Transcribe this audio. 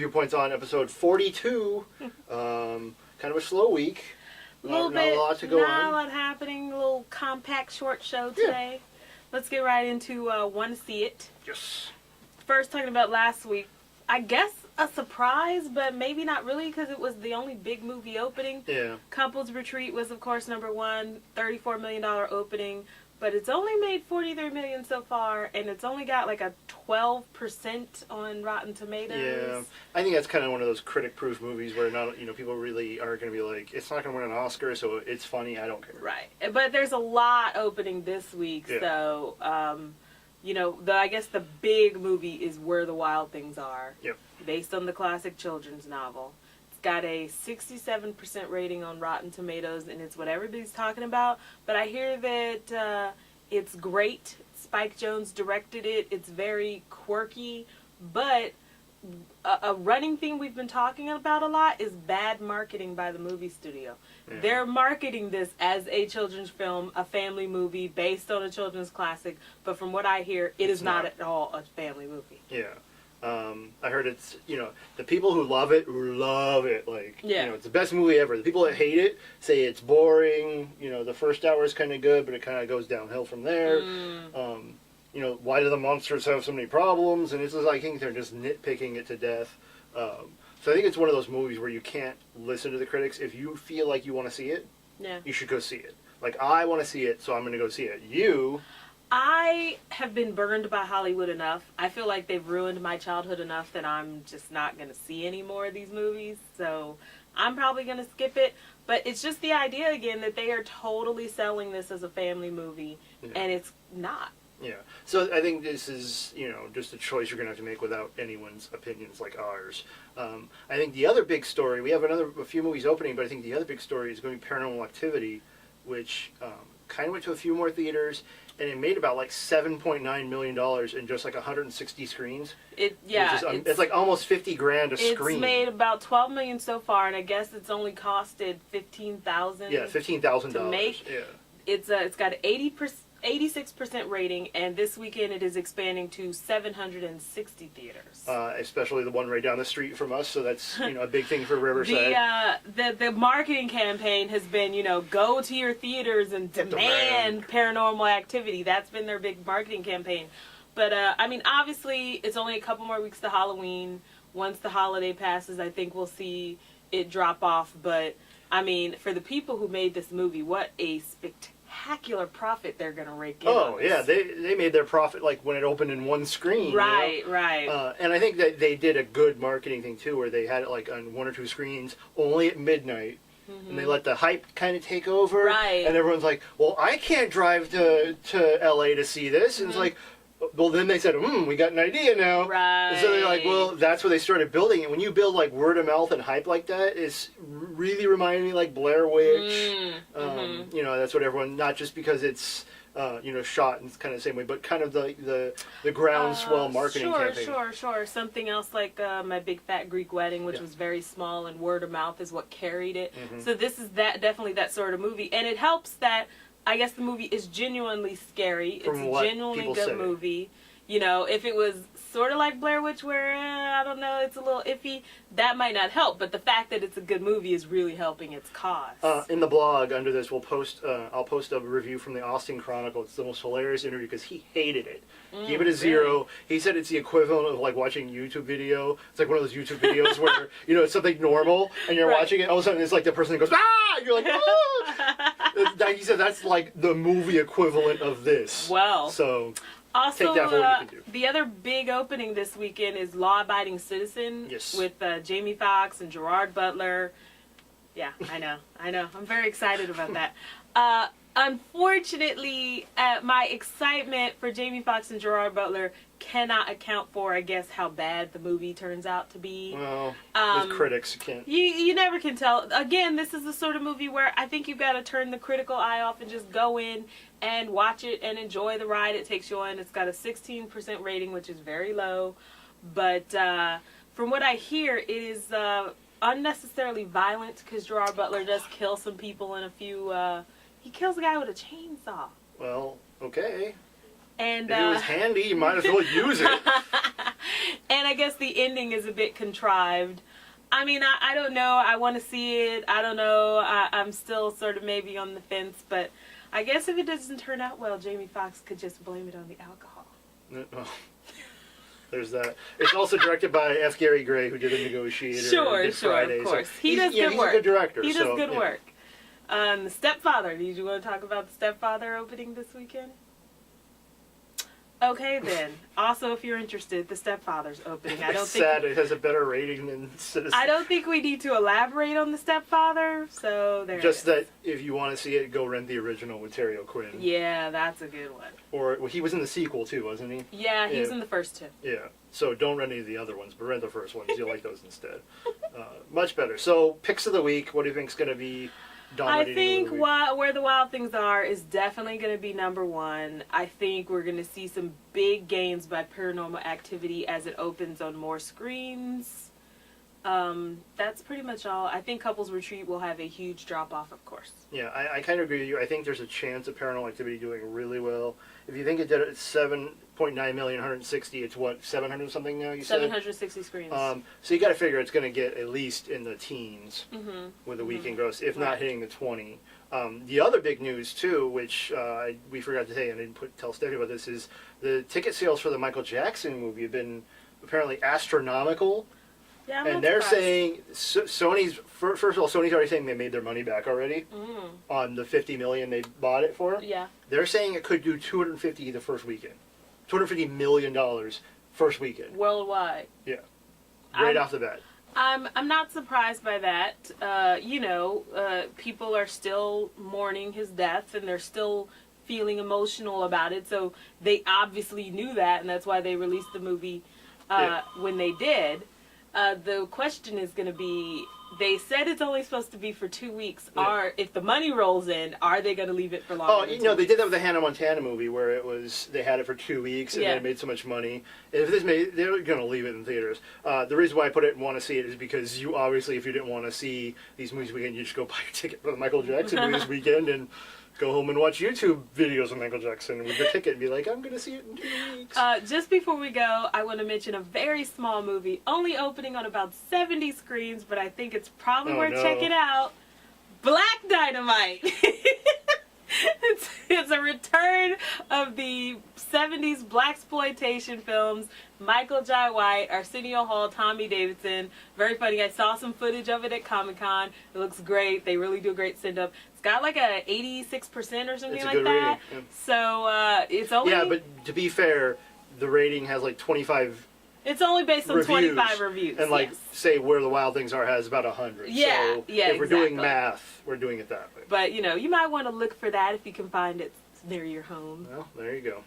Viewpoints On episode 42. Kind of a slow week. Not a lot to go on. Not a lot happening. A little compact short show today. Yeah. Let's get right into Want to See It. Yes. First, talking about last week. I guess a surprise, but maybe not really, because it was the only big movie opening. Yeah. Couples Retreat was, of course, number one. $34 million opening. But it's only made $43 million so far, and it's only got like a 12% on Rotten Tomatoes. Yeah, I think that's kind of one of those critic-proof movies where not, people really are going to be like, it's not going to win an Oscar, so it's funny. I don't care. Right, but there's a lot opening this week, yeah. So I guess the big movie is Where the Wild Things Are. Yep. Based on the classic children's novel. Got a 67% rating on Rotten Tomatoes, and it's what everybody's talking about. But I hear that it's great. Spike Jonze directed it. It's very quirky, but a running thing we've been talking about a lot is bad marketing by the movie studio. Yeah. They're marketing this as a children's film, a family movie based on a children's classic, but from what I hear, it's is not at all a family movie. Yeah. I heard it's, the people who love it, like, yeah. It's the best movie ever. The people that hate it say it's boring, the first hour is kind of good, but it kind of goes downhill from there. Why do the monsters have so many problems? And it's just, I think they're just nitpicking it to death. So I think it's one of those movies where you can't listen to the critics. If you feel like you want to see it, yeah. You should go see it. Like, I want to see it, so I'm going to go see it. I have been burned by Hollywood enough. I feel like they've ruined my childhood enough that I'm just not going to see any more of these movies. So I'm probably going to skip it. But it's just the idea, again, that they are totally selling this as a family movie. Yeah. And it's not. Yeah. So I think this is, just a choice you're going to have to make without anyone's opinions like ours. I think the other big story, we have a few movies opening, but I think the other big story is going to be Paranormal Activity, which kind of went to a few more theaters. And it made about like $7.9 million in just like 160 screens. It's like almost $50,000 a screen. It's made about $12 million so far, and I guess it's only costed $15,000. Yeah, $15,000 to make. Yeah. It's got an 86% rating, and this weekend it is expanding to 760 theaters. Especially the one right down the street from us, so that's a big thing for Riverside. The marketing campaign has been go to your theaters and demand Paranormal Activity. That's been their big marketing campaign. But obviously it's only a couple more weeks to Halloween. Once the holiday passes, I think we'll see it drop off. But for the people who made this movie, what a spectacular profit they're going to rake in. Oh, yeah. They made their profit like when it opened in one screen. Right. And I think that they did a good marketing thing, too, where they had it like on one or two screens, only at midnight. Mm-hmm. And they let the hype kind of take over. Right. And everyone's like, well, I can't drive to L.A. to see this. And it's like, well, then they said, we got an idea now. Right. And so they're like, well, that's where they started building it. When you build like word of mouth and hype like that, it's really reminding me like Blair Witch. That's what everyone, not just because it's, shot in kind of the same way, but kind of the groundswell marketing campaign. Sure. Something else like My Big Fat Greek Wedding, which was very small, and word of mouth is what carried it. Mm-hmm. So this is definitely that sort of movie. And it helps that I guess the movie is genuinely scary. It's a genuinely good movie. If it was sort of like Blair Witch where, I don't know, it's a little iffy, that might not help. But the fact that it's a good movie is really helping its cause. In the blog under this, I'll post a review from the Austin Chronicle. It's the most hilarious interview because he hated it. Gave it a 0. Really? He said it's the equivalent of like watching a YouTube video. It's like one of those YouTube videos where, it's something normal and you're watching it. All of a sudden it's like the person goes, ah! And you're like, ah! He said that's like the movie equivalent of this. Well. So... Also, take that for what you can do. The other big opening this weekend is Law Abiding Citizen with Jamie Foxx and Gerard Butler. Yeah, I know. I'm very excited about that. Unfortunately, my excitement for Jamie Foxx and Gerard Butler cannot account for, I guess, how bad the movie turns out to be. Well, with critics, you can't. You never can tell. Again, this is the sort of movie where I think you've got to turn the critical eye off and just go in and watch it and enjoy the ride it takes you on. It's got a 16% rating, which is very low. But from what I hear, it is unnecessarily violent because Gerard Butler does kill some people in a few... he kills a guy with a chainsaw. Well, okay. And if it was handy, you might as well use it. And I guess the ending is a bit contrived. I mean, I don't know. I want to see it. I don't know. I'm still sort of maybe on the fence. But I guess if it doesn't turn out well, Jamie Foxx could just blame it on the alcohol. Oh, there's that. It's also directed by F. Gary Gray, who did The Negotiator. Sure, and did Friday, of course. So He does good work. He's a good director. He does good work. The Stepfather. Did you want to talk about the Stepfather opening this weekend? Okay, then. Also, if you're interested, the Stepfather's opening. It's sad. It has a better rating than Citizen. I don't think we need to elaborate on the Stepfather, so there. Just that if you want to see it, go rent the original with Terry O'Quinn. Yeah, that's a good one. Or well, he was in the sequel too, wasn't he? Yeah, he was in the first two. Yeah. So don't rent any of the other ones, but rent the first ones. You'll like those instead. Much better. So picks of the week. What do you think's going to be dominating? I think the week? Where the Wild Things Are is definitely going to be number one. I think we're going to see some big gains by Paranormal Activity as it opens on more screens. That's pretty much all. I think Couples Retreat will have a huge drop-off, of course. Yeah, I kind of agree with you. I think there's a chance of Paranormal Activity doing really well. If you think it did it at 7.9 million, 160, it's what, 700 something now, you said? 760 screens. So you got to figure it's going to get at least in the teens with a weekend gross, if not hitting the 20. The other big news, too, which we forgot to say, and I didn't tell Stephanie about this, is the ticket sales for the Michael Jackson movie have been apparently astronomical. Yeah, and they're saying Sony's first of all, Sony's already saying they made their money back already on the $50 million they bought it for. Yeah, they're saying it could do $250 the first weekend, $250 million first weekend worldwide. Yeah, right off the bat. I'm not surprised by that. People are still mourning his death, and they're still feeling emotional about it. So they obviously knew that, and that's why they released the movie when they did. The question is going to be, they said it's only supposed to be for 2 weeks. Yeah. If the money rolls in, are they going to leave it for longer? Oh, they did that with the Hannah Montana movie where they had it for 2 weeks and they made so much money. If they're going to leave it in theaters. The reason why I put it and want to see it is because you obviously, if you didn't want to see these movies weekend, you just go buy your ticket for the Michael Jackson movie this weekend and go home and watch YouTube videos of Michael Jackson with your ticket and be like, I'm going to see it in 2 weeks. Just before we go, I want to mention a very small movie, only opening on about 70 screens, but I think it's probably worth checking out. Black Dynamite. It's a return of the 70s blaxploitation films. Michael Jai White, Arsenio Hall, Tommy Davidson. Very funny. I saw some footage of it at Comic-Con. It looks great. They really do a great send-up. It's got like a 86% or something like that. Rating. So it's only... Yeah, but to be fair, the rating has like 25... It's only based on 25 reviews. And say Where the Wild Things Are has about 100. Yeah, so if we're doing math, we're doing it that way. But, you might want to look for that if you can find it near your home. Well, there you go.